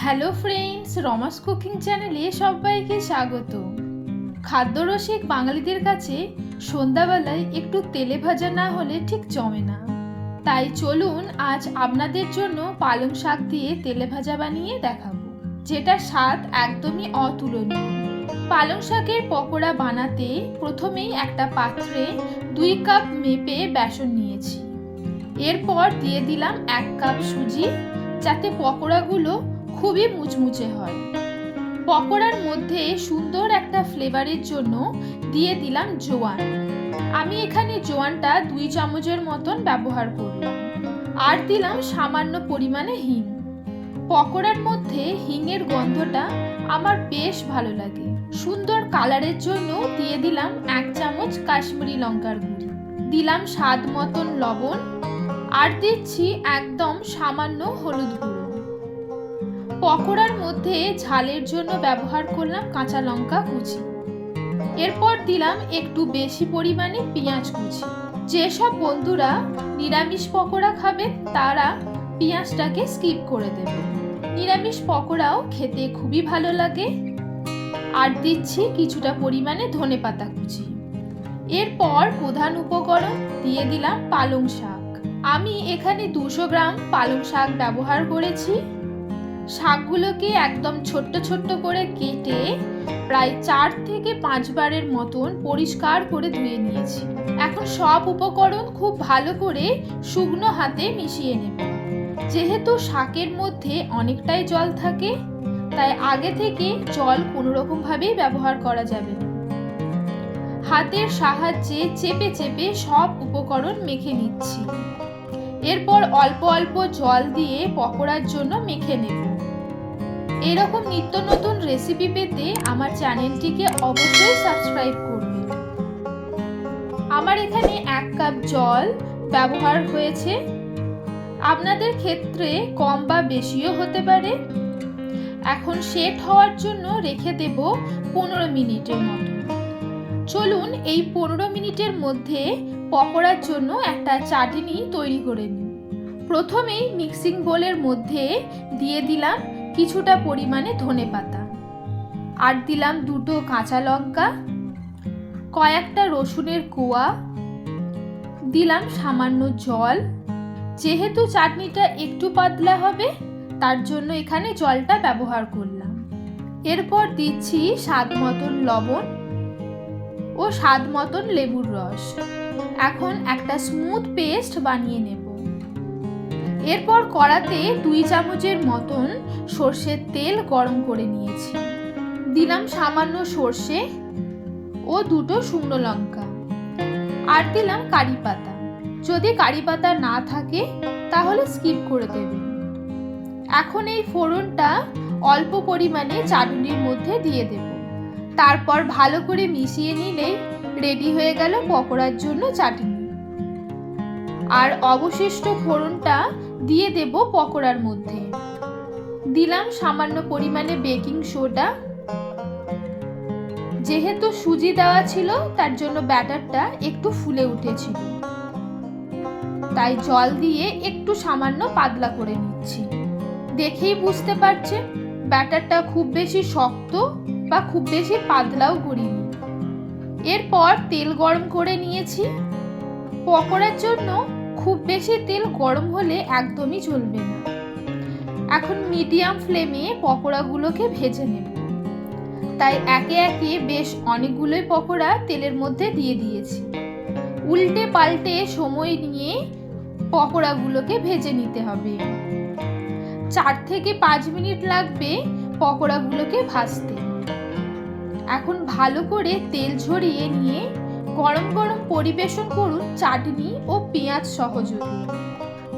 Hello friends, রমাস cooking চ্যানেলে সবাইকে স্বাগত। খাদ্যরসিক বাঙালিদের কাছে সন্ধ্যাবেলায় একটু তেলে ভাজা না হলে ঠিক জমে না। তাই চলুন আজ আপনাদের জন্য পালং শাক দিয়ে তেলে ভাজা বানিয়ে দেখাবো, যেটা স্বাদ একদমই অতুলনীয়। পালং শাকের পকোড়া বানাতে প্রথমেই একটা পাত্রে 2 কাপ মেপে বেসন নিয়েছি। এরপর দিয়ে দিলাম 1 কাপ সুজি, যাতে পকোড়াগুলো খুবই মুচমুচে হয়। পকোড়ার মধ্যে সুন্দর একটা ফ্লেভারের জন্য দিয়ে দিলাম জোয়ান। আমি এখানে জোয়ানটা 2 চামচের মতন ব্যবহার করলাম। আর দিলাম সামান্য পরিমাণে হিং। পকোড়ার মধ্যে হিঙের গন্ধটা আমার বেশ ভালো লাগে। সুন্দর কালারের জন্য দিয়ে দিলাম 1 চামচ কাশ্মীরি লঙ্কার গুঁড়ি, দিলাম স্বাদ মতন লবণ, আর দিচ্ছি একদম সামান্য হলুদ গুঁড়ো। পকোড়ার মধ্যে ঝালের জন্য ব্যবহার করলাম কাঁচা লঙ্কা কুচি। এরপর দিলাম একটু বেশি পরিমাণে পেঁয়াজ কুচি। যেসব বন্ধুরা নিরামিষ পকোড়া খাবেন তারা পেঁয়াজটাকে স্কিপ করে দেবেন। নিরামিষ পকোড়াও খেতে খুবই ভালো লাগে। আর দিচ্ছি কিছুটা পরিমাণে ধনেপাতা কুচি। এরপর প্রধান উপকরণ দিয়ে দিলাম পালং শাক। আমি এখানে 200 গ্রাম পালং শাক ব্যবহার করেছি। শাকগুলোকে একদম ছোট্ট ছোট্ট করে কেটে প্রায় 4 থেকে 5 বারের মতন পরিষ্কার করে ধুয়ে নিয়েছি। এখন সব উপকরণ খুব ভালো করে শুকনো হাতে মিশিয়ে নেব। যেহেতু শাকের মধ্যে অনেকটাই জল থাকে, তাই আগে থেকে জল কোনো রকম ভাবেই ব্যবহার করা যাবে না। হাতের সাহায্যে চেপে চেপে সব উপকরণ মেখে নিচ্ছি। এরপর অল্প অল্প জল দিয়ে পকোড়ার জন্য মেখে নেব। এরকম নিত্য নতুন রেসিপি পেতে আমার চ্যানেলটিকে অবশ্যই সাবস্ক্রাইব করবেন। আমার এখানে 1 কাপ জল ব্যবহার হয়েছে। আপনাদের ক্ষেত্রে কম বা বেশিও হতে পারে। এখন সেট হওয়ার জন্য রেখে দেব 15 মিনিটের মতো। চলুন এই 15 মিনিটের মধ্যে পকোড়ার জন্য একটা চাটনি তৈরি করে নিই। প্রথমেই মিক্সিং বোলের মধ্যে দিয়ে দিলাম কিছুটা পরিমাণে ধনেপাতা, আর দিলাম 2টো কাঁচা লঙ্কা, কয়েকটা রসুনের কোয়া, দিলাম সামান্য জল। যেহেতু চাটনিটা একটু পাতলা হবে, তার জন্য এখানে জলটা ব্যবহার করলাম। এরপর দিচ্ছি স্বাদ মতন লবণ ও স্বাদ মতন লেবুর রস। এখন একটা স্মুথ পেস্ট বানিয়ে নেব। এরপর কড়াতে 2 চামচের মতন সর্ষের তেল গরম করে নিয়েছি। দিলাম সামান্য সর্ষে ও 2টো শুকনো লঙ্কা, আর দিলাম কারি পাতা। যদি কারি পাতা না থাকে তাহলে স্কিপ করে দেবেন। এখন এই ফোড়নটা অল্প পরিমাণে চাটনির মধ্যে দিয়ে দেব। তারপর ভালো করে মিশিয়ে নিলেই রেডি হয়ে গেল পকোড়ার জন্য চাটনি। আর অবশিষ্ট ফোড়নটা দিয়ে দেব পকোড়ার মধ্যে। দিলাম সামান্য পরিমাণে বেকিং সোডা। যেহেতু সুজি দেওয়া ছিল, তার জন্য ব্যাটারটা একটু ফুলে উঠেছিল, তাই জল দিয়ে একটু সামান্য পাতলা করে নিচ্ছি। দেখেই বুঝতে পারছেন ব্যাটারটা খুব বেশি শক্ত বা খুব বেশি পাতলাও করিনি। এরপর তেল গরম করে নিয়েছি। পকোড়ার জন্য খুব বেশি তেল গরম হলে একদমই চলবে না। এখন মিডিয়াম ফ্লেমে পকোড়াগুলোকে ভেজে নেব। তাই একে একে বেশ অনেকগুলোই পকোড়া তেলের মধ্যে দিয়ে দিয়েছি। উল্টে পাল্টে সময় নিয়ে পকোড়াগুলোকে ভেজে নিতে হবে। 4 থেকে 5 মিনিট লাগবে পকোড়াগুলোকে ভাজতে। এখন ভালো করে তেল ঝরিয়ে নিয়ে গরম গরম পরিবেশন করুন চাটনি ও পেঁয়াজ সহযোগে।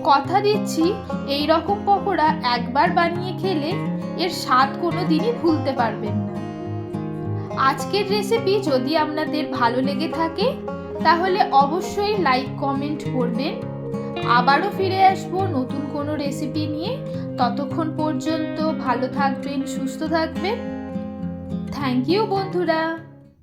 কথা দিচ্ছি, এই রকম পকোড়া একবার বানিয়ে খেলে এর স্বাদ কোনো দিনই ভুলতে পারবেন না। আজকের রেসিপি যদি আপনাদের ভালো লেগে থাকে তাহলে অবশ্যই লাইক কমেন্ট করবেন। আবারও ফিরে আসবো নতুন কোনো রেসিপি নিয়ে। ততক্ষণ পর্যন্ত ভালো থাকবেন, সুস্থ থাকবেন। থ্যাংক ইউ বন্ধুরা।